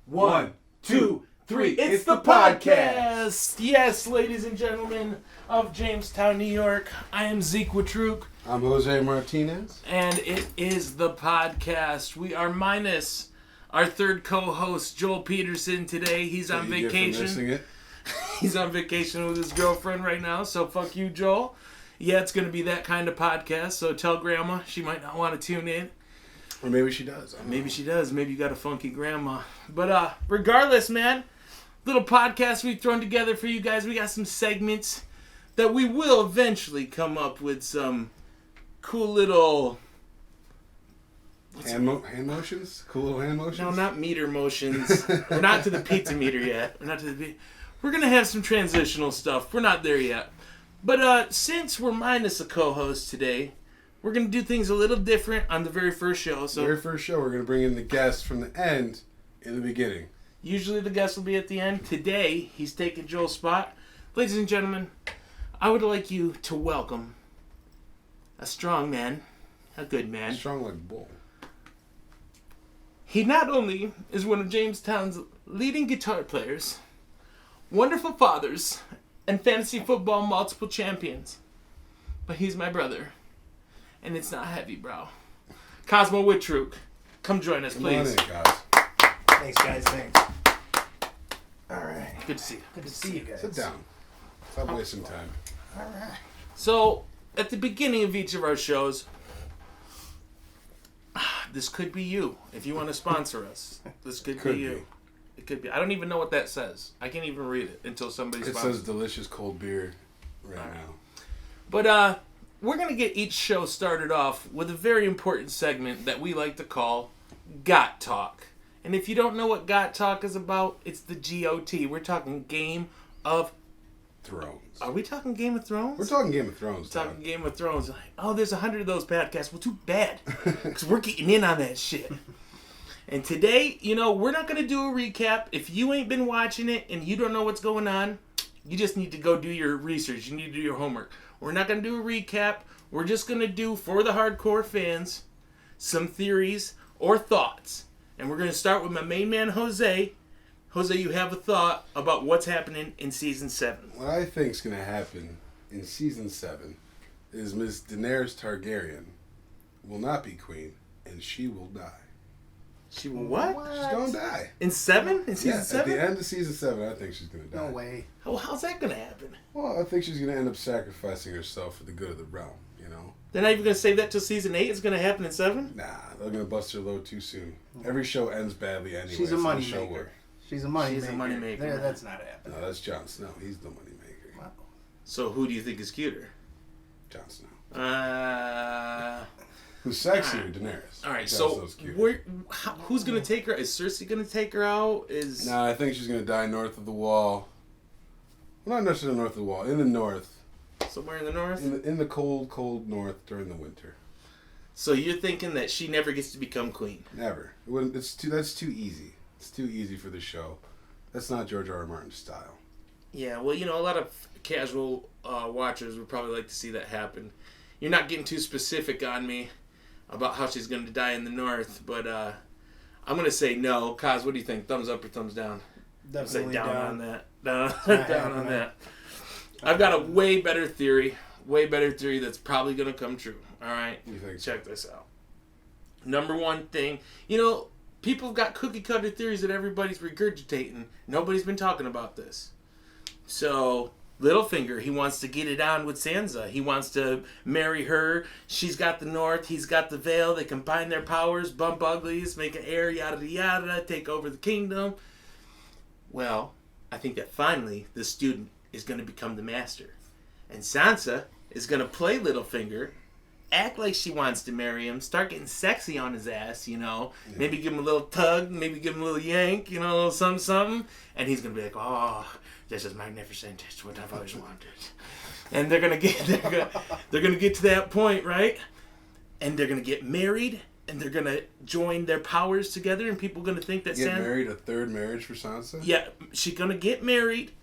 1, 2, 3. It's the podcast! Yes, ladies and gentlemen of Jamestown, New York. I am Zeke Witruke. I'm Jose Martinez. And it is the podcast. We are minus our third co-host, Joel Peterson, today. He's on vacation. He's on vacation with his girlfriend right now, so fuck you, Joel. Yeah, it's going to be that kind of podcast, so tell Grandma she might not want to tune in. Or maybe she does. Maybe she does. Maybe you got a funky grandma. But regardless, man, little podcast we've thrown together for you guys. We got some segments that we will eventually come up with some cool little... Hand motions? Cool little hand motions? No, not meter motions. We're not to the pizza meter yet. We're going to have some transitional stuff. We're not there yet. But since we're minus a co-host today, we're going to do things a little different on the very first show. So, very first show, we're going to bring in the guest from the end in the beginning. Usually the guest will be at the end. Today, he's taking Joel's spot. Ladies and gentlemen, I would like you to welcome a strong man, a good man. Strong like bull. He not only is one of Jamestown's leading guitar players, wonderful fathers, and fantasy football multiple champions, but he's my brother. And it's not heavy, bro. Cosmo Witruke, come join us, please. Come on in, guys. Thanks, guys. Thanks. All right. Good to see you. Good to see you guys. Sit down. Stop wasting time. All right. So, at the beginning of each of our shows, this could be you. If you want to sponsor us, this could be you. It could be. I don't even know what that says. I can't even read it until somebody sponsors. It says delicious cold beer right now. But, we're going to get each show started off with a very important segment that we like to call Got Talk. And if you don't know what Got Talk is about, it's the GOT. We're talking Game of Thrones. Are we talking Game of Thrones? We're talking Game of Thrones. We're talking Game of Thrones. Like, oh, there's 100 of those podcasts. Well, too bad. Because we're getting in on that shit. And today, we're not going to do a recap. If you ain't been watching it and you don't know what's going on, you just need to go do your research. You need to do your homework. We're not going to do a recap. We're just going to do, for the hardcore fans, some theories or thoughts. And we're going to start with my main man, Jose. Jose, you have a thought about what's happening in Season 7. What I think is going to happen in Season 7 is Miss Daenerys Targaryen will not be queen, and she will die. She will what? She's going to die. In 7? In Season 7? At the end of Season 7, I think she's going to die. No way. How's that going to happen? Well, I think she's going to end up sacrificing herself for the good of the realm, They're not even going to save that till Season 8? It's going to happen in 7? Nah, they're going to bust her load too soon. Every show ends badly anyway. She's a money maker. She's a money maker. That's not happening. No, that's Jon Snow. He's the money maker. Wow. So who do you think is cuter? Jon Snow. Who's sexier? Daenerys. All right, Jon so who's going to take her? Is Cersei going to take her out? No, I think she's going to die north of the wall. Well, not necessarily north of the wall. In the north. Somewhere in the north? In the cold, cold north during the winter. So you're thinking that she never gets to become queen? Never. That's too easy. It's too easy for the show. That's not George R.R. Martin's style. Yeah, well, a lot of casual watchers would probably like to see that happen. You're not getting too specific on me about how she's going to die in the north, but I'm going to say no. Kaz, what do you think? Thumbs up or thumbs down? Definitely say down on that. Down on that. I've got a way better theory that's probably going to come true. All right? You think? Check this out. Number one thing, people have got cookie-cutter theories that everybody's regurgitating. Nobody's been talking about this. So, Littlefinger, he wants to get it on with Sansa. He wants to marry her. She's got the North. He's got the Vale. They combine their powers, bump uglies, make an heir, yada, yada, take over the kingdom. Well, I think that finally the student is going to become the master. And Sansa is going to play Littlefinger, act like she wants to marry him, start getting sexy on his ass, Yeah. Maybe give him a little tug, maybe give him a little yank, a little something. And he's going to be like, oh, this is magnificent. It's what I've always wanted. And they're going to get to that point, right? And they're going to get married, and they're going to join their powers together, and people are going to think that Sansa... Get married, a third marriage for Sansa? Yeah, she's going to get married,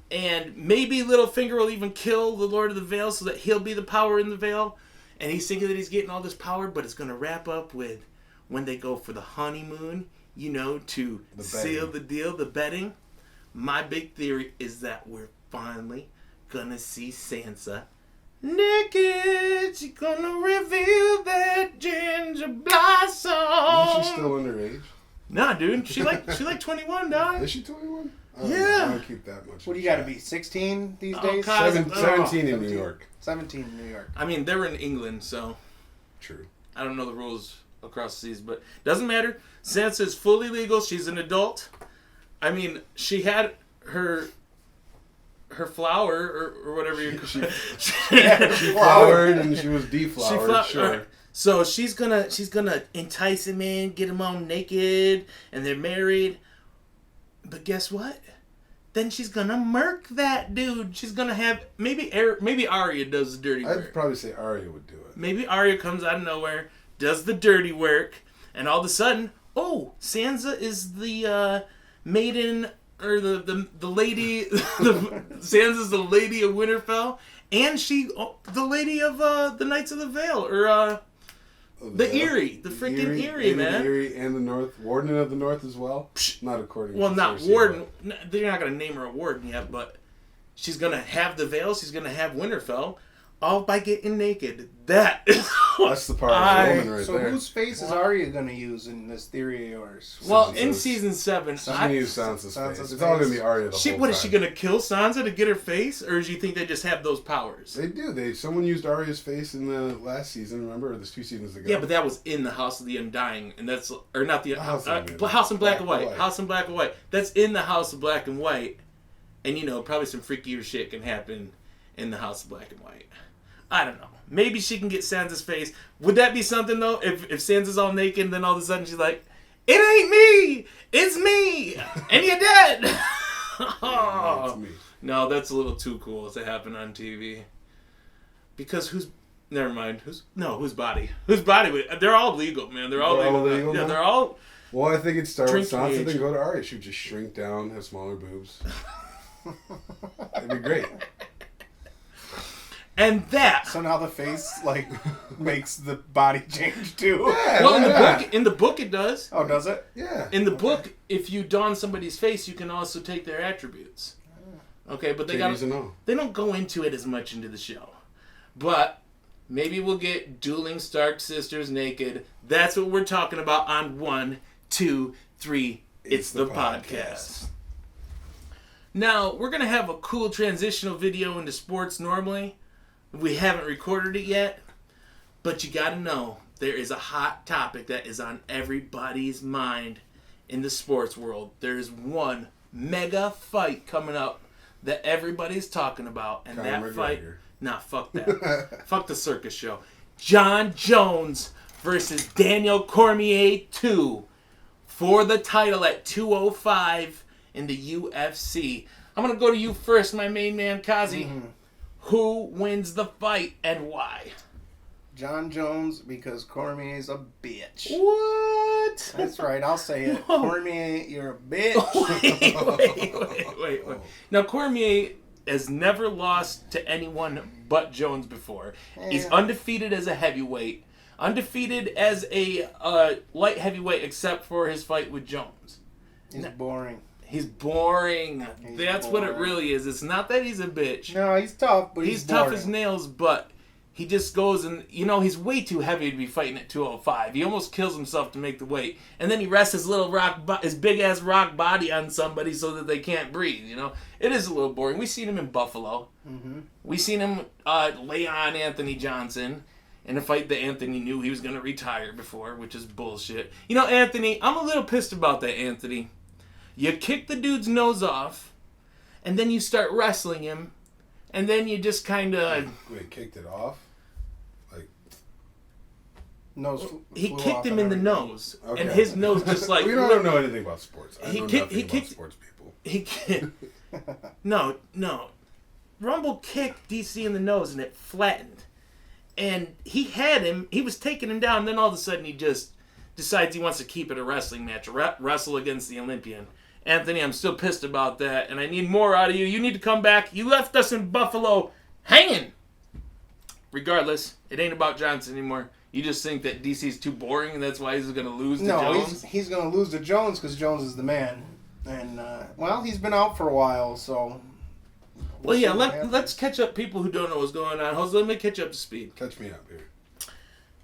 and maybe Littlefinger will even kill the Lord of the Vale so that he'll be the power in the Vale. And he's thinking that he's getting all this power, but it's going to wrap up with when they go for the honeymoon. to seal the deal, the betting. My big theory is that we're finally gonna see Sansa naked. She's gonna reveal that ginger blossom. Isn't she still underage? Nah, dude. She like 21, dog. Is she 21? Yeah. I don't keep that much. What do you got to be, 16 these days? 17 in New York. 17 in New York. I mean, they were in England, so... True. I don't know the rules across the seas, but doesn't matter. Sansa is fully legal. She's an adult. I mean, she had her flower or whatever you call it. She flowered and she was deflowered. Sure. So she's gonna entice him in, get him all naked, and they're married. But guess what? Then she's gonna murk that dude. She's gonna have maybe Arya does the dirty work. I'd probably say Arya would do it. Maybe Arya comes out of nowhere, does the dirty work, and all of a sudden, Sansa is the maiden or the lady. Sansa's the lady of Winterfell, and the lady of the Knights of the Vale, or the Eyrie, the freaking Eyrie, man. The Eyrie and the North, Warden of the North as well. Not according. Well, to not Cersei, Warden. They're not gonna name her a Warden yet, but she's gonna have the Vale. She's gonna have Winterfell, all by getting naked. That's the part of the woman right so there. So whose face is Arya going to use in this theory of yours? Well, in season 7, she's going to use Sansa's face. It's all going to be Arya the whole time. What, is she going to kill Sansa to get her face? Or do you think they just have those powers? They do. Someone used Arya's face in the last season, remember? Or there's 2 seasons ago. Yeah, but that was in the House of the Undying. And that's... Or not the... House in Black and White. House in Black and White. That's in the House of Black and White. And, probably some freakier shit can happen in the House of Black and White. I don't know. Maybe she can get Sansa's face. Would that be something, though? If Sansa's all naked and then all of a sudden she's like, it ain't me! It's me! And you're dead! Yeah, it's me. No, that's a little too cool to happen on TV. Because never mind. Whose body? Whose body? They're all legal, man. They're all legal. Yeah, they're all... Well, I think it'd start with Sansa, then go to Arya. She would just shrink down, have smaller boobs. It'd be great. And that... So now the face, makes the body change, too? Yeah, well, in the book it does. Oh, does it? Yeah. In the book, if you don somebody's face, you can also take their attributes. Okay, but they don't go into it as much into the show. But maybe we'll get dueling Stark sisters naked. That's what we're talking about on 1, 2, 3. It's the podcast. Now, we're going to have a cool transitional video into sports normally. We haven't recorded it yet, but you got to know there is a hot topic that is on everybody's mind in the sports world. There is one mega fight coming up that everybody's talking about, and Conor that McGregor. fight, fuck that. Fuck the circus show. Jon Jones versus Daniel Cormier 2 for the title at 205 in the UFC. I'm going to go to you first, my main man, Kazi. Mm-hmm. Who wins the fight and why? Jon Jones, because Cormier's a bitch. What? That's right, I'll say it. Whoa. Cormier, you're a bitch. Wait. Now, Cormier has never lost to anyone but Jones before. Yeah. He's undefeated as a heavyweight. Undefeated as a light heavyweight, except for his fight with Jones. He's boring. He's boring. That's boring. What it really is. It's not that he's a bitch. No, he's tough, but he's tough as nails, but he just goes and, he's way too heavy to be fighting at 205. He almost kills himself to make the weight. And then he rests his big-ass rock body on somebody so that they can't breathe, It is a little boring. We've seen him in Buffalo. Mm-hmm. We've seen him lay on Anthony Johnson in a fight that Anthony knew he was going to retire before, which is bullshit. Anthony, I'm a little pissed about that, Anthony. You kick the dude's nose off, and then you start wrestling him, and then you just kind of... Wait, kicked it off? He kicked him in the nose, okay. And his nose just We don't know anything about sports. I know nothing about sports people. He kicked... No. Rumble kicked DC in the nose, and it flattened. And he had him, he was taking him down, and then all of a sudden he just decides he wants to keep it a wrestling match, wrestle against the Olympian. Anthony, I'm still pissed about that, and I need more out of you. You need to come back. You left us in Buffalo hanging. Regardless, it ain't about Johnson anymore. You just think that DC's too boring and that's why he's going to lose to Jones? No, he's going to lose to Jones because Jones is the man. And, he's been out for a while, so... Well, yeah, let's catch up people who don't know what's going on. Jose, let me catch up to speed. Catch me up here.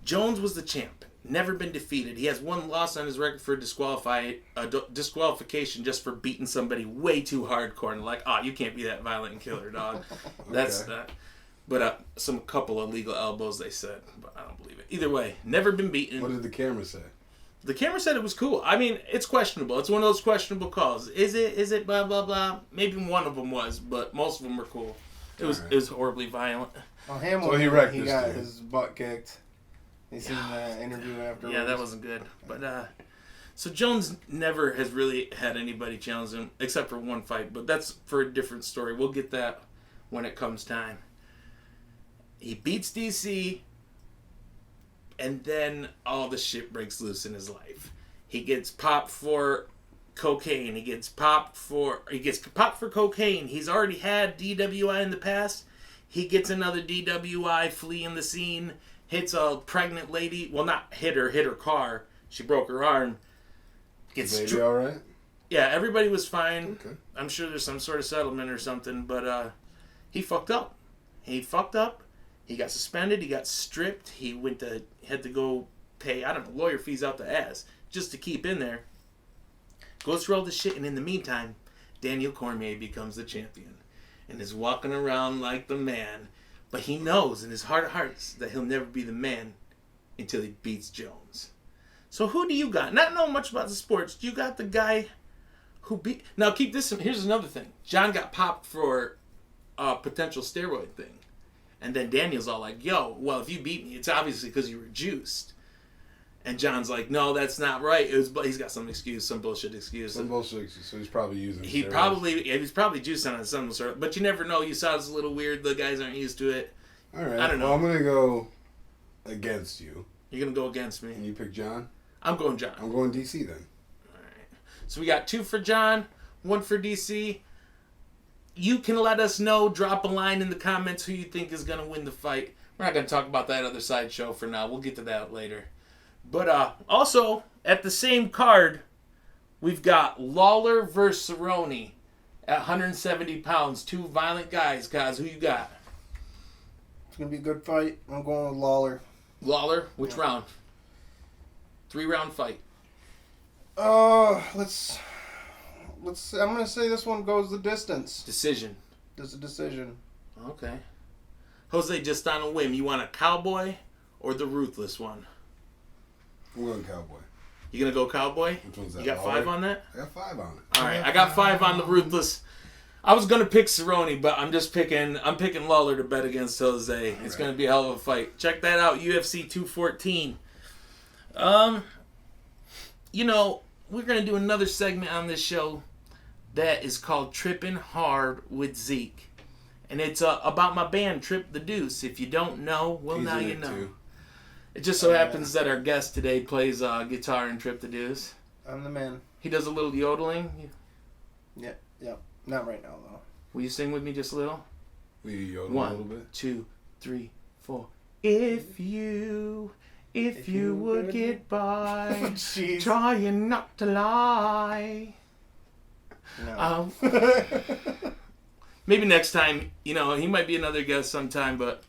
Jones was the champ. Never been defeated. He has one loss on his record for disqualification just for beating somebody way too hardcore. And you can't be that violent and kill her, dog. That's not... But some couple of legal elbows, they said. But I don't believe it. Either way, never been beaten. What did the camera say? The camera said it was cool. I mean, it's questionable. It's one of those questionable calls. Is it blah, blah, blah? Maybe one of them was, but most of them were cool. It was horribly violent. Well, Hamilton, he got his butt kicked. You seen the interview afterwards? Yeah, that wasn't good. But, so Jones never has really had anybody challenge him, except for one fight. But that's for a different story. We'll get that when it comes time. He beats DC, and then all the shit breaks loose in his life. He gets popped for cocaine. He gets popped for cocaine. He's already had DWI in the past. He gets another DWI, fleeing the scene, hits a pregnant lady. Well, not hit her car. She broke her arm. Baby all right? Yeah, everybody was fine. Okay. I'm sure there's some sort of settlement or something, but he fucked up. He got suspended. He got stripped. He had to go pay, lawyer fees out the ass just to keep in there. Goes through all this shit, and in the meantime, Daniel Cormier becomes the champion and is walking around like the man. But he knows in his heart of hearts that he'll never be the man until he beats Jones. So who do you got? Not knowing much about the sports, you got the guy who beat... Now keep this... Here's another thing. John got popped for a potential steroid thing. And then Daniel's all like, yo, well, if you beat me, it's obviously because you were juiced. And John's like, no, that's not right. He's got some excuse, some bullshit excuse. Some bullshit excuse, so he's probably using He's probably juiced on some sort of... But you never know. You saw it's a little weird. The guys aren't used to it. All right. I don't know. Well, I'm going to go against you. You're going to go against me? And you pick John? I'm going John. I'm going DC then. All right. So we got 2 for John, 1 for DC. You can let us know, drop a line in the comments who you think is going to win the fight. We're not going to talk about that other side show for now. We'll get to that later. But also, at the same card, we've got Lawler versus Cerrone at 170 pounds. 2 violent guys. Guys, who you got? It's going to be a good fight. I'm going with Lawler. Lawler? Which round? 3-round fight. I'm going to say this one goes the distance. Decision. There's a decision. Okay. Jose, just on a whim, you want a cowboy or the ruthless one? I'm going cowboy. You going to go cowboy? Which one's that? You got 5 on that? I got 5 on it. All right, I got 5 on the ruthless. I was going to pick Cerrone, but I'm picking Lawler to bet against Jose. It's going to be a hell of a fight. Check that out, UFC 214. We're going to do another segment on this show that is called Trippin' Hard with Zeke. And it's about my band, Trip the Deuce. If you don't know, well, now you know. Too. It just so happens that our guest today plays guitar in Trip the Deuce. I'm the man. He does a little yodeling. Yeah. Not right now, though. Will you sing with me just a little? Will you yodel 1, a little bit? 2, 3, 4. If you would get by, trying not to lie. No. Maybe next time, he might be another guest sometime, but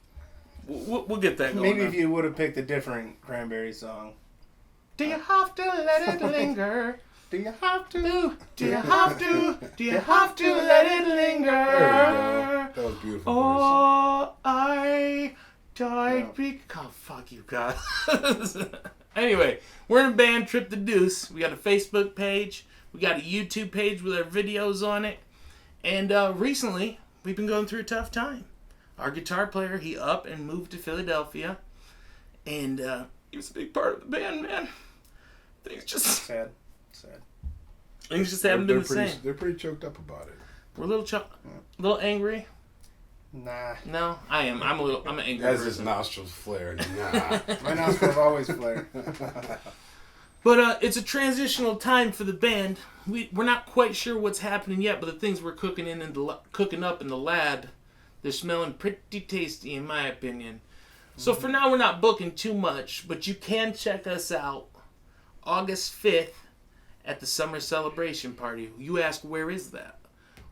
we'll get that going. Maybe if you would have picked a different Cranberry song. Do you have to let it linger? Do you have to? Do you have to? Do you have to let it linger? There we go. That was beautiful. Oh, I died because... Oh, fuck you, God. Anyway, we're in a band, Trip the Deuce. We got a Facebook page. We got a YouTube page with our videos on it. And recently, we've been going through a tough time. Our guitar player, he up and moved to Philadelphia. And he was a big part of the band, man. Things just... Sad. Things just haven't been the same. They're pretty choked up about it. We're a little angry. Nah. No, I am. I'm an angry As person. his nostrils flare. Nah. My nostrils always flare. But it's a transitional time for the band. We're not quite sure what's happening yet, but the things we're cooking up in the lab, they're smelling pretty tasty, in my opinion. So for now, we're not booking too much, but you can check us out August 5th at the Summer Celebration Party. You ask, where is that?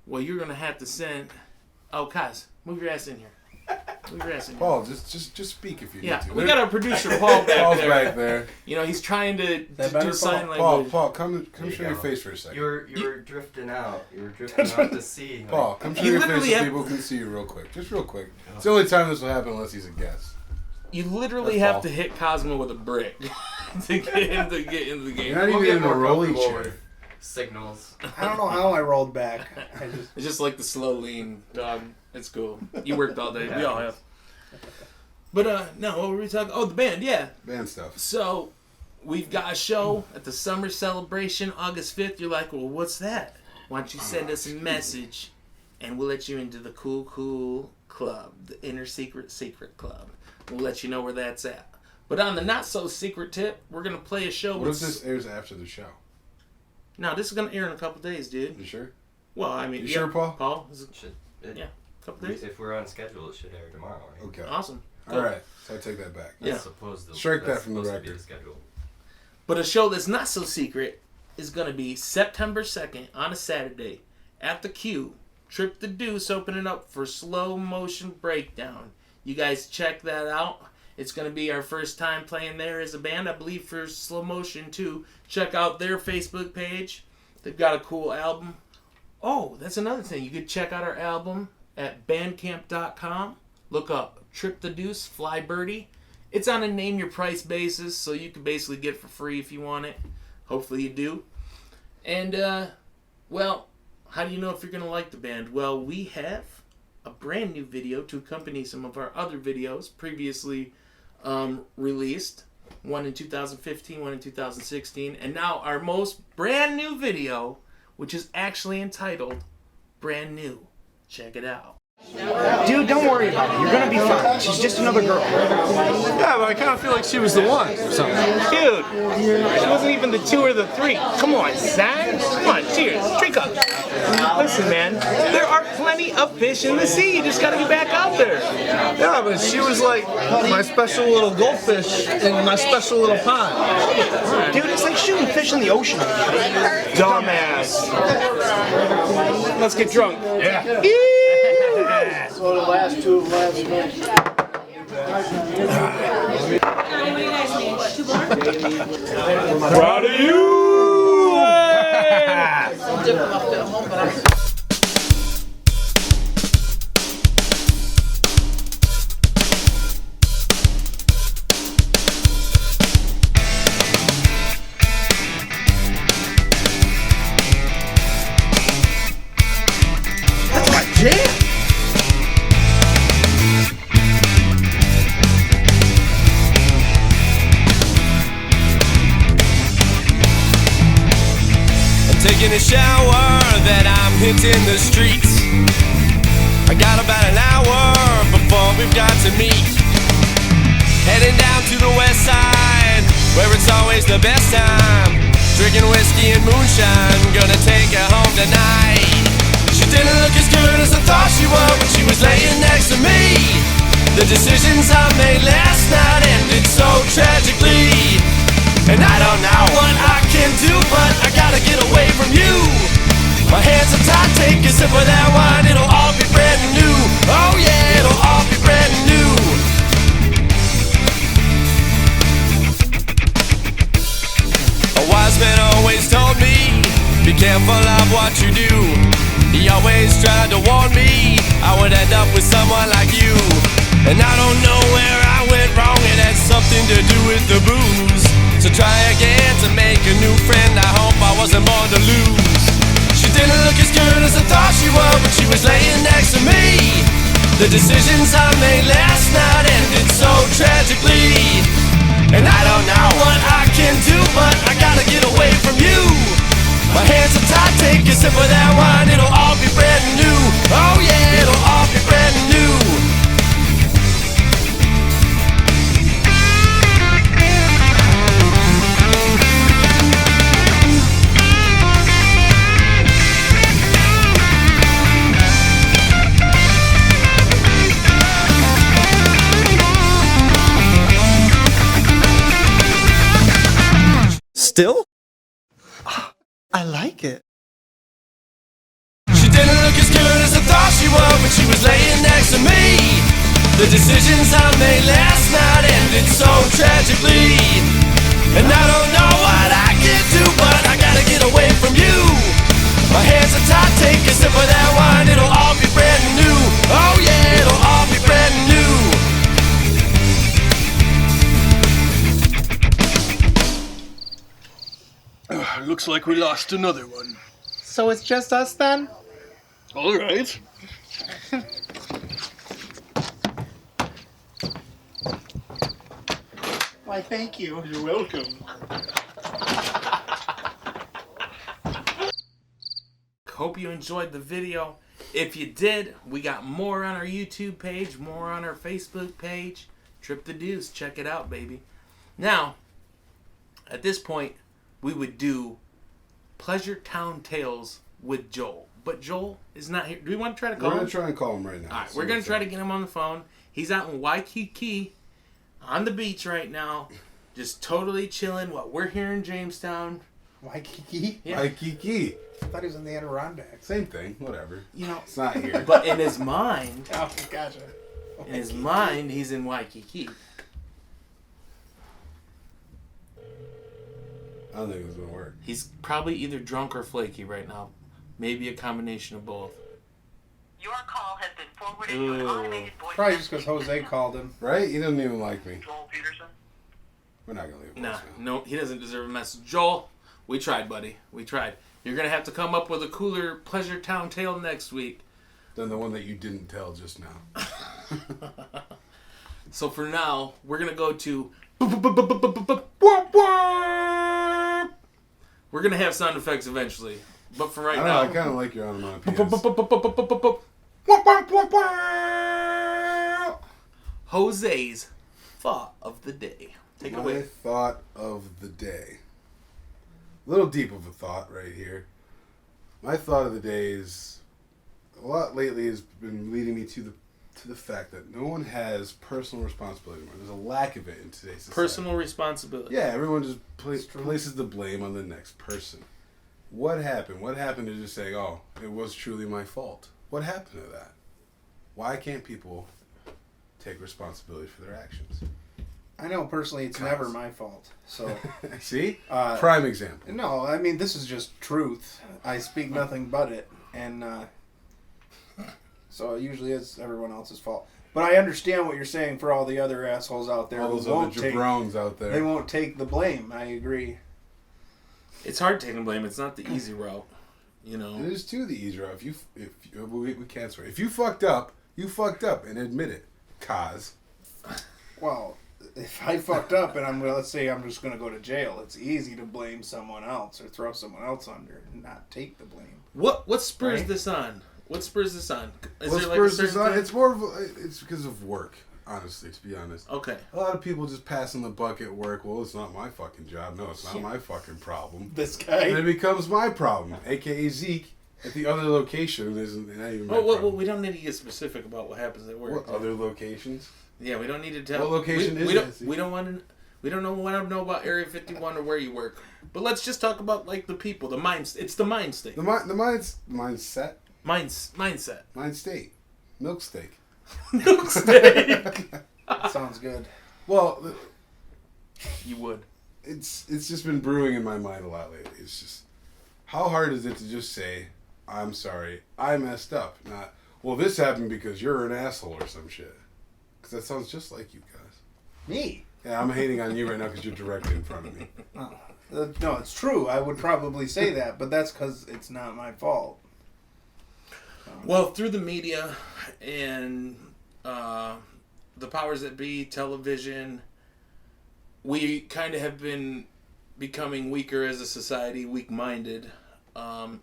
Well, you're going to have to send... Oh, Kaz, move your ass in here. Move your ass in here. Paul, just speak if you need to. We got our producer, Paul, back Paul's there. back there. You know, he's trying to do sign Paul, language. Paul, come show your face for a second. You were drifting out. You were drifting out to sea. Paul, come show your face so people can see you real quick. Just real quick. It's the only time this will happen unless he's a guest. You literally have to hit Cosmo with a brick to get him to get into the game. You're not even in a rolling chair. Signals. I don't know how I rolled back. It's just like the slow lean, dog. It's cool. You worked all day. We all have. But, no, what were we talking? Oh, the band, yeah. Band stuff. So, we've got a show at the Summer Celebration, August 5th. You're like, well, what's that? Why don't you send us a message, and we'll let you into the cool club, the inner secret club. We'll let you know where that's at. But on the not-so-secret tip, we're going to play a show What if this airs after the show? No, this is going to air in a couple days, dude. You sure? Well, I mean... You sure, Paul? Paul? Yeah. A couple days. If we're on schedule, it should air tomorrow, right? Okay. Awesome. All right. So I take that back. Yeah. Strike that from the record. But a show that's not so secret is going to be September 2nd on a Saturday at the Q. Trip the Deuce opening up for Slow Motion Breakdown. You guys check that out. It's going to be our first time playing there as a band, I believe, for Slow Motion too. Check out their Facebook page. They've got a cool album. Oh, that's another thing. You could check out our album at bandcamp.com. Look up Trip the Deuce, Fly Birdie. It's on a name your price basis, so you can basically get it for free if you want it. Hopefully you do. And, well, how do you know if you're going to like the band? Well, we have a brand new video to accompany some of our other videos previously released. One in 2015, one in 2016. And now our most brand new video, which is actually entitled Brand New. Check it out. Dude, don't worry about it. You're gonna be fine. She's just another girl. Yeah, but I kind of feel like she was the one or something. Dude, she wasn't even the 2 or the 3. Come on, son. Come on, cheers. Drink up. Listen, man, there are plenty of fish in the sea. You just gotta get back out there. Yeah, but she was like my special little goldfish in my special little pond. Dude, it's like shooting fish in the ocean. Dumbass. Let's get drunk. Yeah. So the last two last night. What do you guys need? 2 more? Proud of you! I'll dip them up at home, but I... Taking a shower, then I'm hitting the streets. I got about an hour before we've got to meet. Heading down to the west side, where it's always the best time. Drinking whiskey and moonshine, gonna take her home tonight. She didn't look as good as I thought she would when she was laying next to me. The decisions I made last night ended so tragically. And I don't know what I can do, but I gotta get away from you. My hands are tied, take a sip of that wine, it'll all be brand new. Oh yeah, it'll all be brand new. A wise man always told me, be careful of what you do. He always tried to warn me I would end up with someone like you. And I don't know where I went wrong, it had something to do with the booze. So try again to make a new friend, I hope I wasn't born to lose. She didn't look as good as I thought she would when she was laying next to me. The decisions I made last night ended so tragically. And I don't know what I can do, but I gotta get away from you. My hands are tied, take a sip of that wine, it'll all be brand new. Oh yeah, it'll all be brand new. Still? I like it. She didn't look as good as I thought she would when she was laying next to me. The decisions I made last night ended so tragically. And I don't know what I can do, but I gotta get away from you. My hands are tied, take a sip of that wine, it'll all be brand new. Oh yeah, it'll all be brand new. Looks like we lost another one. So it's just us then? All right. Why, thank you. You're welcome. Hope you enjoyed the video. If you did, we got more on our YouTube page, more on our Facebook page. Trip the Deuce. Check it out, baby. Now, at this point, we would do Pleasure Town Tales with Joel. But Joel is not here. Do we want to try to call him? We're going to try and call him right now. All right, we're going to try to get him on the phone. He's out in Waikiki on the beach right now, just totally chilling while we're here in Jamestown. Waikiki? Yeah. Waikiki. I thought he was in the Adirondacks. Same thing, whatever. You know, It's not here. but in his mind, Oh, gotcha. in his mind, he's in Waikiki. I don't think it's going to work. He's probably either drunk or flaky right now. Maybe a combination of both. Your call has been forwarded to an automated voice. Probably just because Jose called him. Right? He doesn't even like me. Joel Peterson. We're not going to leave a Nah, voicemail. no, he doesn't deserve a message. Joel, we tried, buddy. We tried. You're going to have to come up with a cooler Pleasure Town tale next week. Than the one that you didn't tell just now. So for now, we're going to go to... We're going to have sound effects eventually. But for right I don't now... know, I kind of like your onomatopoeias. Jose's thought of the day. Take it My away. thought of the day. A little deep of a thought right here. My thought of the day is a lot lately has been leading me to the fact that no one has personal responsibility anymore. There's a lack of it in today's society. Personal responsibility. Yeah, everyone just places the blame on the next person. What happened? What happened to just saying, "Oh, it was truly my fault"? What happened to that? Why can't people take responsibility for their actions? I know personally it's never my fault. So See? Prime example. no, I mean this is just truth. I speak nothing but it, and so it usually is everyone else's fault. But I understand what you're saying for all the other assholes out there. All those who other won't take, jabrones out there. they won't take the blame. I agree. It's hard taking blame. It's not the easy route. You know? It is too the easy route. We can't swear. If you fucked up, you fucked up and admit it. Cause. Well, if I fucked up and let's say I'm just going to go to jail, it's easy to blame someone else or throw someone else under and not take the blame. What spurs Right? this on? What spurs this on? Is What there like spurs a certain this on? thing? It's more of it's because of work, honestly, to be honest. Okay. A lot of people just passing the buck at work. Well, it's not my fucking job. No, it's not my fucking problem. This And guy. it becomes my problem, aka Zeke, at the other location. Isn't not even my problem. We don't need to get specific about what happens at work. What other locations? Yeah, we don't need to tell. What location we is don't, it? We don't want to. We don't want to know about Area 51 or where you work. But let's just talk about like the people, the mind. It's the mind state. The mindset. Mindset. Mind state. Milk steak. Milk steak. Sounds good. Well, You would. it's just been brewing in my mind a lot lately. It's just, how hard is it to just say, "I'm sorry, I messed up"? Not, well, this happened because you're an asshole or some shit. Because that sounds just like you guys. Me? Yeah, I'm hating on you right now because you're directly in front of me. No, it's true. I would probably say that, but that's because it's not my fault. Well, through the media and the powers that be, television, we kind of have been becoming weaker as a society, weak-minded,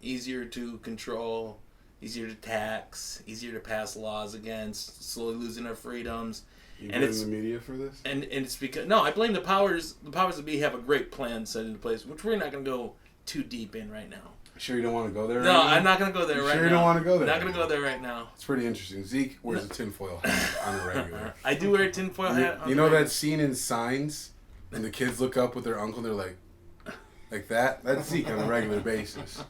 easier to control, easier to tax, easier to pass laws against, slowly losing our freedoms. You And blame it's the media for this? and it's because no, I blame the powers. The powers that be have a great plan set into place, which we're not going to go too deep in right now. Sure you don't want to go there? No, right now? I'm not going to go there You right sure now. you don't want to go there? Not going to go there right now. It's pretty interesting. Zeke wears a tinfoil hat on a regular. I do wear a tinfoil hat. You know that scene in Signs, and the kids look up with their uncle, they're like, like that. That's Zeke on a regular basis.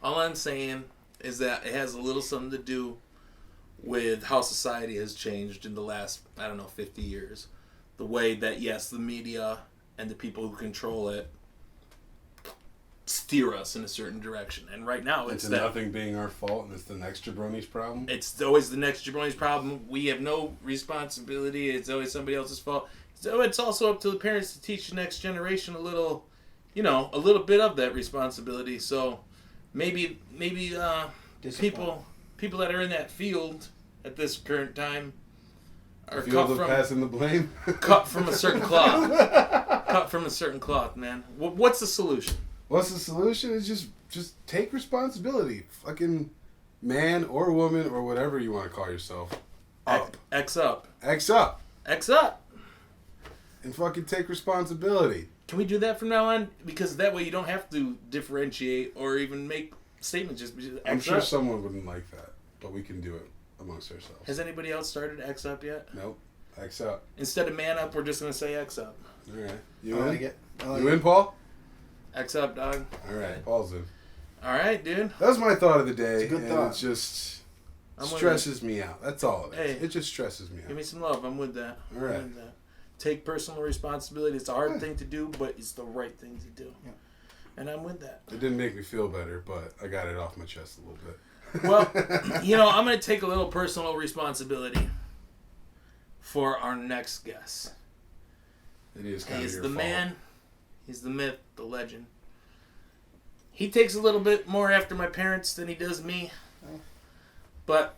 All I'm saying is that it has a little something to do with how society has changed in the last, 50 years. The way that, yes, the media and the people who control it steer us in a certain direction. And right now it's that nothing being our fault and it's the next jabroni's problem. It's always the next jabroni's problem. We have no responsibility. It's always somebody else's fault. So it's also up to the parents to teach the next generation a little bit of that responsibility. So maybe people that are in that field at this current time are passing the blame. Cut from a certain cloth. Cut from a certain cloth, man. What's the solution? What's the solution? Is just take responsibility. Fucking man or woman or whatever you want to call yourself. X up. X up. X up. And fucking take responsibility. Can we do that from now on? Because that way you don't have to differentiate or even make statements. Just I'm sure someone wouldn't like that, but we can do it amongst ourselves. Has anybody else started X up yet? Nope. X up. Instead of man up, we're just going to say X up. All right. You I in? like it. You in, Paul? X up, dog. All right. Paul's in. All right, dude. That was my thought of the day. It's a good thought. It just stresses me out. That's all it is. Hey, it just stresses me out. Give me some love. I'm with that. All right. I'm with that. Take personal responsibility. It's a hard thing to do, but it's the right thing to do. Yeah. And I'm with that. It didn't make me feel better, but I got it off my chest a little bit. Well, I'm going to take a little personal responsibility for our next guest. It is kind of He's your the fault. man. He's the myth, the legend. He takes a little bit more after my parents than he does me. But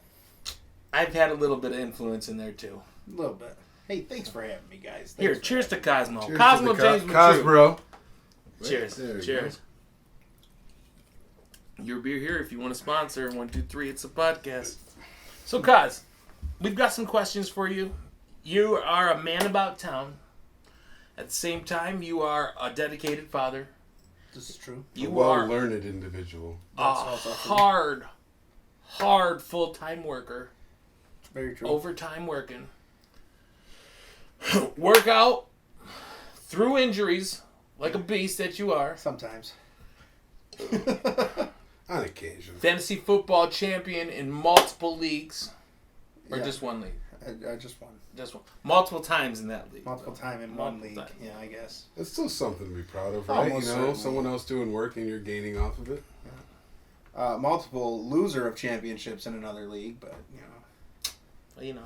I've had a little bit of influence in there, too. A little bit. Hey, thanks for having me, guys. Here, cheers to Cosmo. Cheers Cosmo to James Witruke. Cosbro. Cheers. There you Cheers. Your beer here if you want to sponsor. 1, 2, 3. It's a podcast. So, Cos, we've got some questions for you. You are a man about town. At the same time, you are a dedicated father. This is true. A You are well-learned individual. a hard full-time worker. Very true. Overtime working. Work out through injuries like a beast that you are. Sometimes. On occasion. Fantasy football champion in multiple leagues. Or Yeah. just one league? I just won. Just one. Multiple times in that league. Multiple time in one Multiple league. times. Yeah, I guess. It's still something to be proud of, right? Almost you know, certainly. someone else doing work and you're gaining off of it. Multiple loser of championships in another league, but,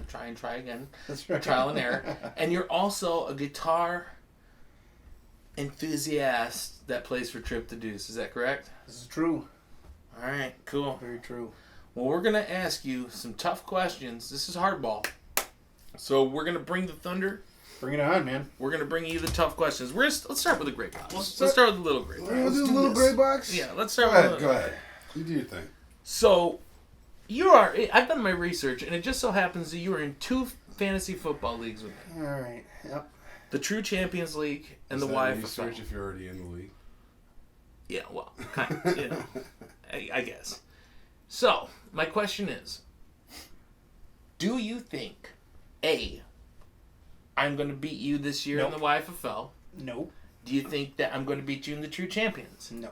Try and try again. That's right. Trial and error. And you're also a guitar enthusiast that plays for Trip the Deuce. Is that correct? This is true. All right, cool. Very true. Well, we're going to ask you some tough questions. This is Hardball. So we're going to bring the thunder. Bring it on, man. We're going to bring you the tough questions. Let's start with the gray box. Let's start with the little gray box. We're going to do the little gray box? Yeah, let's Go start with ahead, go ahead. You do your thing. So, I've done my research, and it just so happens that you are in 2 fantasy football leagues with me. All right. Yep. The True Champions League and Is the that YFL. research if you're already in the league? Yeah, well, kind of, I guess. So, my question is, do you think, A, I'm going to beat you this year in the YFL? No. Do you think that I'm going to beat you in the True Champions? No.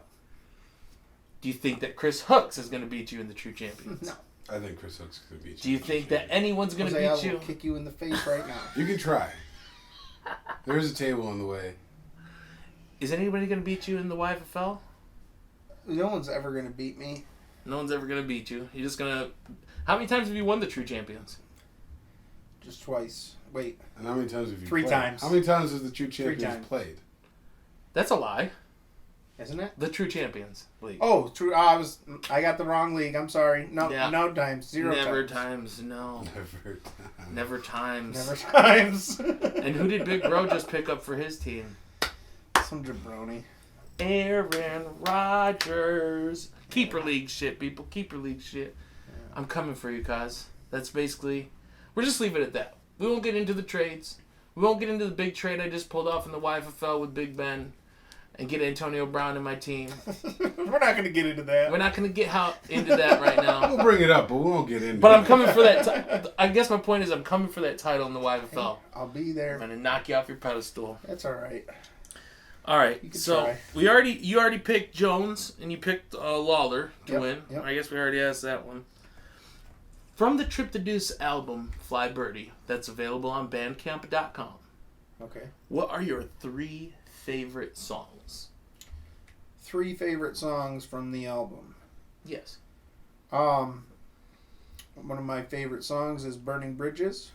Do you think that Chris Hooks is going to beat you in the True Champions? No. I think Chris Hooks could beat you. Do you think that anyone's going to beat I you? will kick you in the face right now. You can try. There's a table on the way. Is anybody going to beat you in the YFL? No one's ever going to beat me. No one's ever going to beat you. You're just going to... How many times have you won the True Champions? Just twice. Wait. And how many times have you 3 played? times. How many times has the True 3 Champions times. played? That's a lie. Isn't it? The True Champions League. Oh, true. I got the wrong league. I'm sorry. No, Yeah. no times. 0 Never times. times. No. Never time. Never times. Never times. And who did Big Bro just pick up for his team? Some jabroni. Aaron Rodgers. Keeper league shit, people. Keeper league shit. I'm coming for you, cuz. That's basically... We'll just leave it at that. We won't get into the trades. We won't get into the big trade I just pulled off in the YFL with Big Ben and get Antonio Brown in my team. We're not going to get into that. We're not going to get into that right now. We'll bring it up, but we won't get into But it. I'm coming for that. I guess my point is I'm coming for that title in the YFL. I'll be there. I'm going to knock you off your pedestal. That's all right. All right, You can so try. you already picked Jones and you picked Lawler to Yep, win. yep. I guess we already asked that one. From the Trip the Deuce album, Fly Birdie, that's available on Bandcamp.com. Okay. What are your 3 favorite songs? 3 favorite songs from the album. Yes. One of my favorite songs is "Burning Bridges,"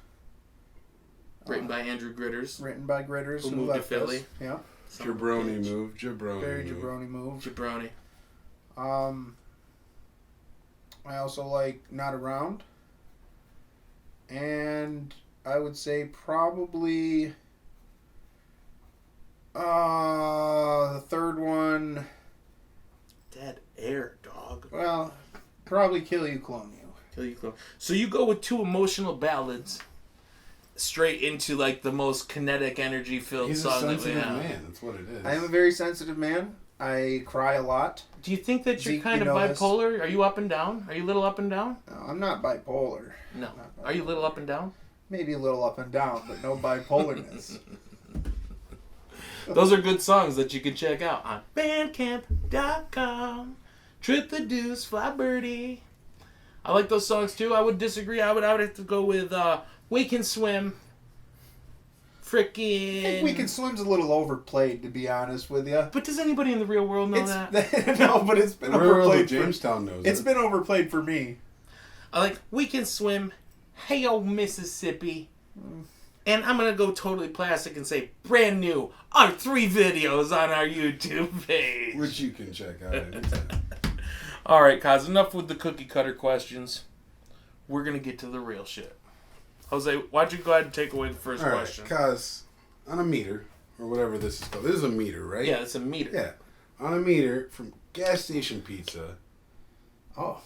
Written by Andrew Gritters. written by Gritters, Who who moved to left Philly. us. Yeah, Son of a Jabroni bitch. move. Jabroni very move. jabroni move. Jabroni. I also like "Not Around," and I would say probably the third one. Dead air, dog. Well, probably "Kill You, Clone You." Kill you, Chloe. So you go with 2 emotional ballads straight into like the most kinetic energy filled He's a song that we sensitive have. man. That's what it is. I am a very sensitive man. I cry a lot. Do you think that you're Zeke, kind you of know this. bipolar? Are you up and down? Are you a little up and down? No, I'm not bipolar. No. Not Are you a little up and down? Maybe a little up and down, but no bipolarness. Those are good songs that you can check out on Bandcamp.com. Trip the Deuce, Fly Birdie. I like those songs too. I would disagree. I would have to go with We Can Swim. I think Frickin'. We Can Swim's a little overplayed, to be honest with you. But does anybody in the real world know that? No, but it's been The real world of overplayed. Jamestown knows It's it. been overplayed for me. I like We Can Swim. Hey, old Mississippi. And I'm going to go totally plastic and say brand new. Our 3 videos on our YouTube page. Which you can check out anytime. All right, guys, enough with the cookie cutter questions. We're going to get to the real shit. Jose, why don't you go ahead and take away the first All right, question? Kaz, on a meter, or whatever this is called. This is a meter, right? Yeah, it's a meter. Yeah. On a meter, from gas station pizza Oh.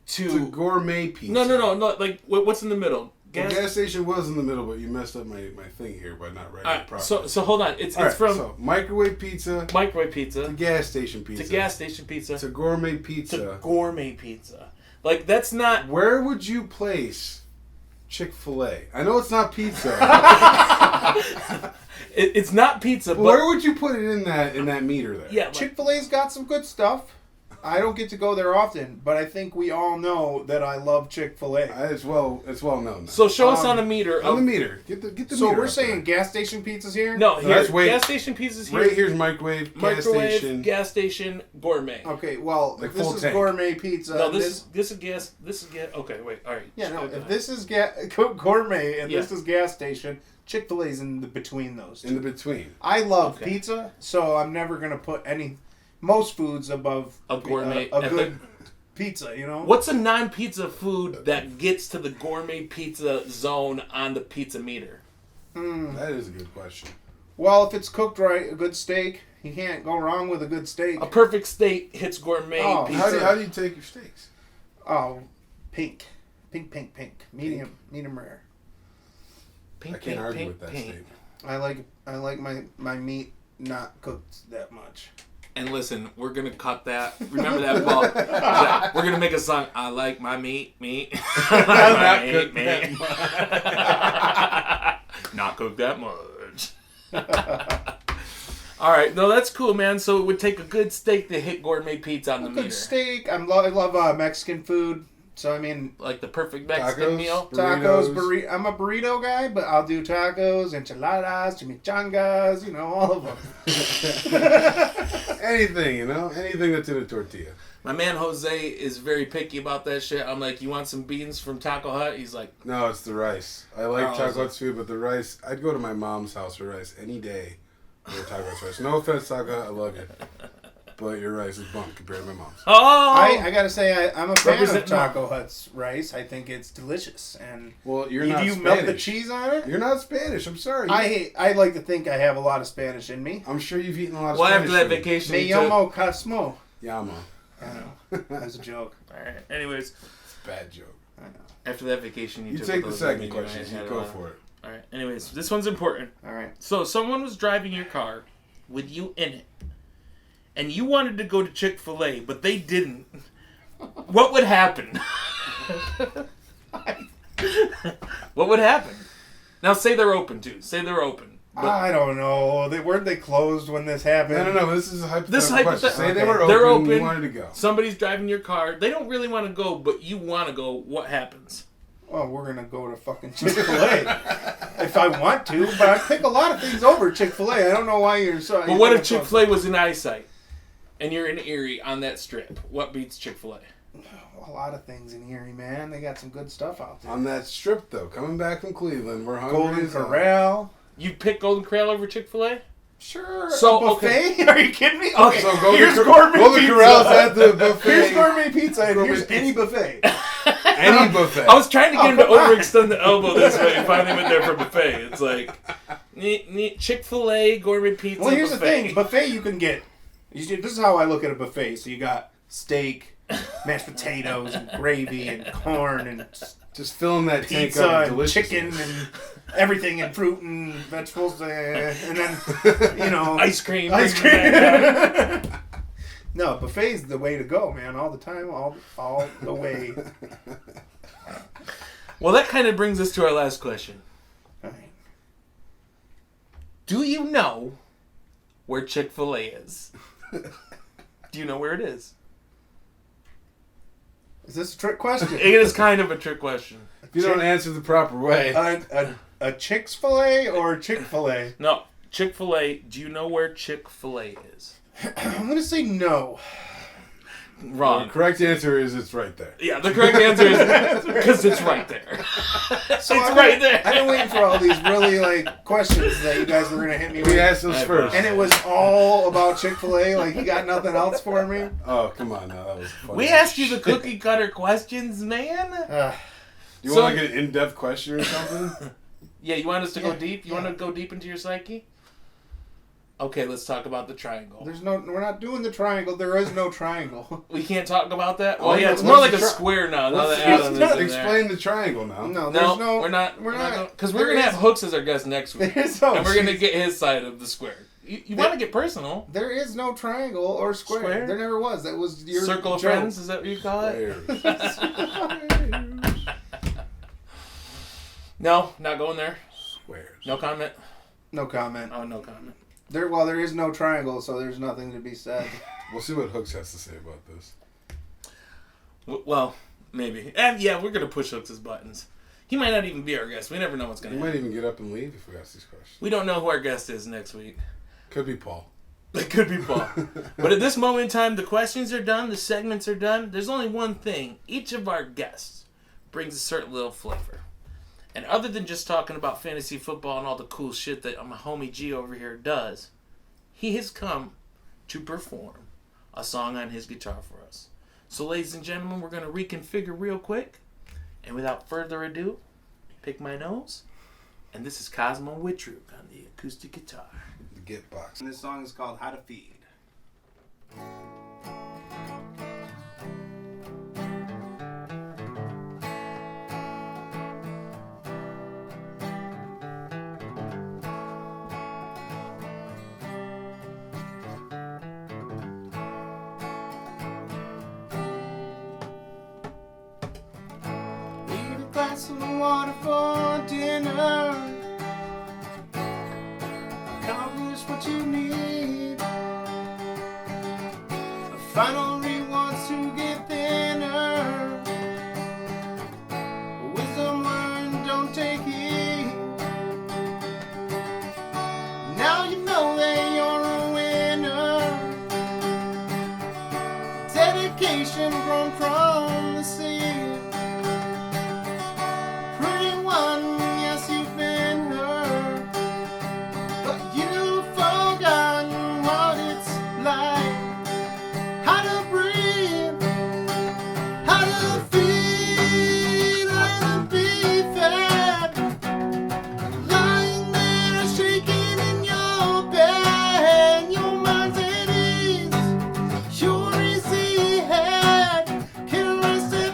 to gourmet pizza. No. Like, what's in the middle? Well, gas station was in the middle, but you messed up my thing here by not writing All it right, properly. so hold on. It's All right, from so microwave pizza microwave to pizza gas station pizza to gas station pizza to gourmet to pizza. gourmet pizza. Like, that's not... Where would you place ChickFilA? I know it's not pizza. It's not pizza, but... Where would you put it in that meter there? Yeah, like, Chick-fil-A's got some good stuff. I don't get to go there often, but I think we all know that I love Chick-fil-A. It's well known. Now. so show us on a meter. on Of, the meter, get the So meter we're up saying gas station pizzas here? no, here, that's way- gas station pizzas there. here. Right here's microwave, gas Microwave, station. gas station, gourmet. Okay, well, Like if this full is tank. gourmet pizza. No, and this is gas. This is gas. Okay, wait. All right. Yeah, no, Go if ahead. this is gourmet and this Yeah. is gas station, Chick-fil-A's in the between those two. in the between. I love Okay. pizza, so I'm never going to put most foods above A gourmet- a at good pizza, you know? What's a non-pizza food that gets to the gourmet pizza zone on the pizza meter? That is a good question. Well, if it's cooked right, a good steak, you can't go wrong with a good steak. A perfect steak hits gourmet Oh, pizza. How do you take your steaks? Oh, pink. Pink. Medium rare. Pink, I can't pink, argue pink, with that pink. steak. I like my meat not cooked that much. And listen, we're gonna cut that. Remember that? Well, we're gonna make a song. I like my meat. I like my meat. Not cooked that much. All right, no, that's cool, man. So it would take a good steak to hit gourmet pizza on the Good meter, steak. I love Mexican food. So I mean, like the perfect Mexican Tacos? meal. tacos, Burritos. I'm a burrito guy, but I'll do tacos, enchiladas, chimichangas, all of them. Anything that's in a tortilla. My man Jose is very picky about that shit. I'm like, you want some beans from Taco Hut? He's like, No, it's the rice. I like Oh, Taco Hut's food, but the rice, I'd go to my mom's house for rice any day for Taco Hut's rice. No offense, Taco Hut, I love you. But your rice is bunk compared to my mom's. oh, I gotta say, I'm a fan Represent of Taco Hut's rice. I think it's delicious. And Well, you're do not you Spanish. melt the cheese on it? You're not Spanish, I'm sorry. I like to think I have a lot of Spanish in me. I'm sure you've eaten a lot of well, Spanish after that food. vacation, Me he took... llamo Cosmo. Yama. I know. That was a joke. All right. Anyways, Bad joke. I know. after that vacation, You took take the those second with me, question. and I You had go a lot. for it. All right. Anyways, this one's important. All right. So someone was driving your car with you in it, and you wanted to go to Chick-fil-A, but they didn't. What would happen? What would happen? Now say they're open too. Say they're open. I don't know. Weren't they closed when this happened? No. This is a hypothetical question. Say they were open. They're open. You wanted to go. Somebody's driving your car. They don't really want to go, but you want to go. What happens? Oh, we're gonna go to fucking ChickFilA if I want to, but I pick a lot of things over ChickFilA. I don't know why you're so. But what if ChickFilA was in eyesight, and you're in Erie on that strip? What beats ChickFilA? A lot of things in Erie, man. They got some good stuff out there. On that strip, though, coming back from Cleveland, we're hungry. Golden Corral. You pick Golden Corral over ChickFilA? Sure. So, a buffet? okay. Are you kidding me? Okay. So here's gourmet Golden pizza. Corral's at the buffet. Here's gourmet pizza, and Gourmet here's pizza. any buffet. Any buffet. I was trying to get him to overextend the elbow this way and finally went there for buffet. It's like ChickFilA, gourmet pizza, Well, here's buffet. the thing. Buffet you can get. This is how I look at a buffet. So you got steak, mashed potatoes, and gravy, and corn, and just filling that tank pizza, up with and deliciousness. chicken, and everything, and fruit, and vegetables, and then, ice cream. Ice cream. No, buffet's the way to go, man. All the time, all the way. Well, that kind of brings us to our last question. All right. Do you know where ChickFilA is? Do you know where it is? Is this a trick question? It is kind of a trick question. If you don't answer the proper way. A Chick-fil-A or Chick-fil-A? No, ChickFilA. Do you know where ChickFilA is? I'm going to say no. Wrong. The correct answer is it's right there. Yeah, the correct answer is because it's right there. It's right there. I've been waiting for all these really questions that you guys were going to hit me with. We asked those first. And it was all about Chick-fil-A. Like, you got nothing else for me? Oh, come on now. That was funny. We asked you the cookie cutter questions, man. Do you want like an in-depth question or something? Yeah, you want us to go deep? You want to go deep into your psyche? Okay, let's talk about the triangle. We're not doing the triangle. There is no triangle. We can't talk about that? Oh, Well, yeah, it's more like a square now. Now that Adam is in there. Explain the triangle now. No, we're not. Because we're going to have Hooks as our guest next week. And we're going to get his side of the square. You want to get personal. There is no triangle or square. There never was. That was your Circle of joke. friends? Is that what you call it? No, not going there. Squares. No comment? No comment. Oh, no comment. There is no triangle, so there's nothing to be said. We'll see what Hooks has to say about this. Well, maybe. And yeah, we're going to push Hooks' buttons. He might not even be our guest. We never know what's going to happen. He might even get up and leave if we ask these questions. We don't know who our guest is next week. Could be Paul. It could be Paul. But at this moment in time, the questions are done. The segments are done. There's only one thing. Each of our guests brings a certain little flavor. And other than just talking about fantasy football and all the cool shit that my homie G over here does, he has come to perform a song on his guitar for us. So, ladies and gentlemen, we're going to reconfigure real quick. And without further ado, pick my nose. And this is Cosmo Witruke on the acoustic guitar. The Get Box. And this song is called How to Feed. Some water for dinner. Accomplish what you need. A final rewards to get thinner. Wisdom learned, don't take heed. Now you know that you're a winner. Dedication grown from the seed. Rest in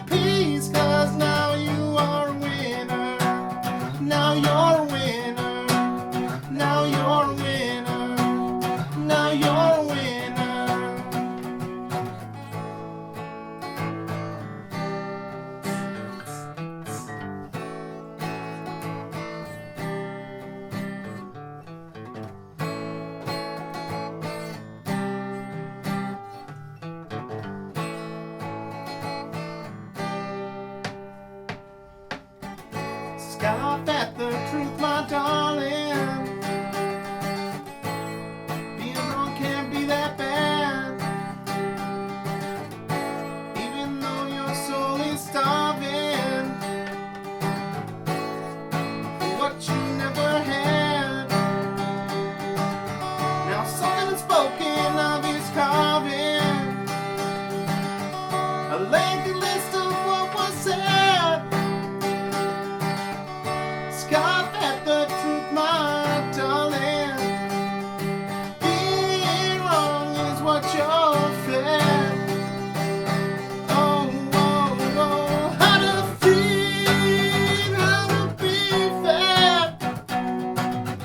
Scoff at the truth, my darling. Being wrong can't be that bad. Even though your soul is starving for what you never had. Now something spoken of is carving a lengthy list of what was said. Scoff at the truth, my darling. Being wrong is what you're fed. Oh, oh, oh, how to feed, how to be fed.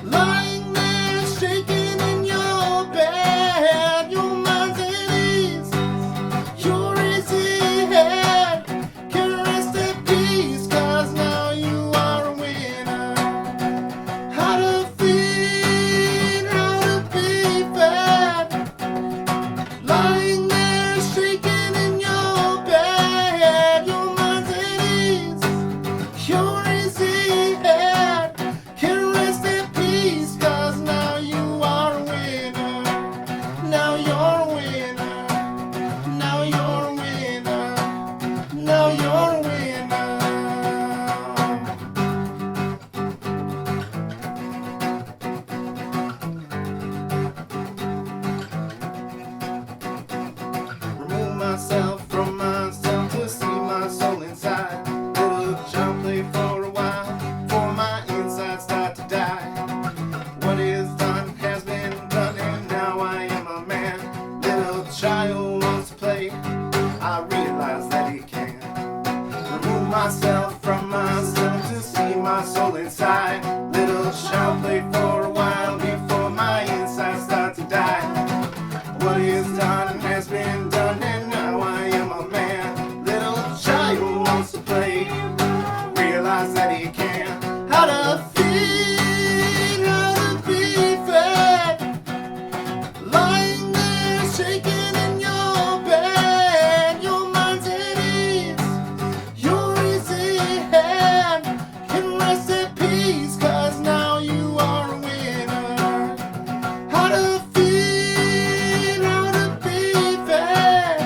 Lying there shaking in your bed. Your mind's at ease, your easy head can rest at peace, 'cause now you are a winner. How to feed, how to be fed. Lying there shaking in your bed. Your mind's at ease, your easy head can rest at peace, 'cause now you are a winner. Now you're a winner. Now you're a winner. Now you're a winner. Remove myself from myself to see my soul inside. Little child play for a while, for my insides start to die. What is done has been done, and now I am a man. Little child wants to play, I realize that he can. Remove myself from myself to see my soul inside. Little child play for a while before my insides start to die. What is done has been done, and now I am a man. Little child wants to play, realize that he can. How to feed, how to be fed. Lying there shaking in your bed. Your mind's at ease, your easy head can rest at peace, 'cause now you are a winner. How to feed, how to be fed.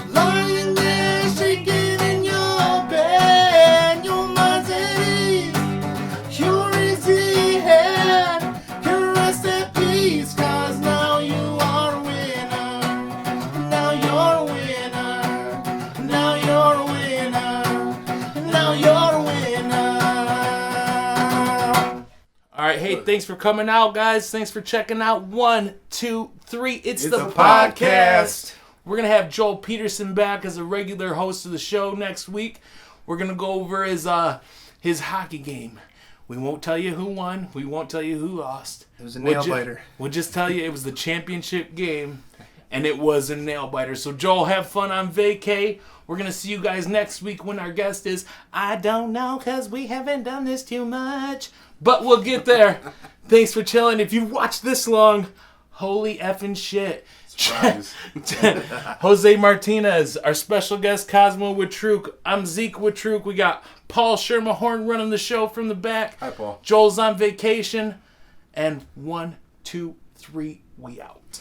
Lying there shaking in your bed. Your mind's at ease, your easy head can rest at peace, 'cause now you are a winner. Now you're a winner. Now you're a winner. Now you're a winner. All right, hey, thanks for coming out, guys. Thanks for checking out 1, 2, 3. It's the a podcast. podcast. We're gonna have Joel Peterson back as a regular host of the show next week. We're gonna go over his hockey game. We won't tell you who won. We won't tell you who lost. It was a nail We'll ju- biter. We'll just tell you it was the championship game, and it was a nail biter. So Joel, have fun on vacay. We're gonna see you guys next week when our guest is I don't know, 'cause we haven't done this too much, but we'll get there. Thanks for chilling. If you've watched this long, holy effing shit. Surprise. Jose Martinez, our special guest Cosmo Witruke. I'm Zeke Witruke. We got Paul Shermahorn running the show from the back. Hi, Paul. Joel's on vacation. And 1, 2, 3, we out.